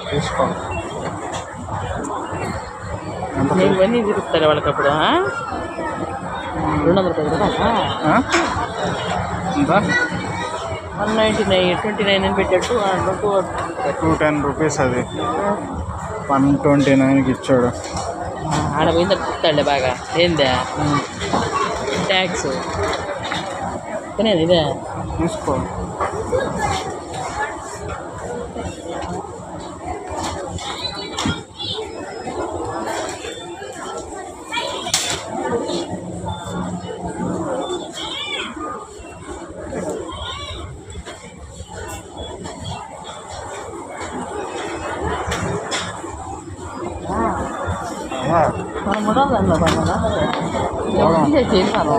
తీసుకో. నేను ఇవన్నీ తిరుగుతాను వాళ్ళకి అప్పుడు 210 రూపాయలా? ఎంత? 199 29 అని పెట్టాడు. 210 రూపీస్ అది 129కి ఇచ్చాడు. ఆడ పోయిందా చెప్తాడులే బాగా. ఏందా ట్యాక్స్ తినేది ఇదే తీసుకో. మనం ఉండాలన్నా చేస్తాను.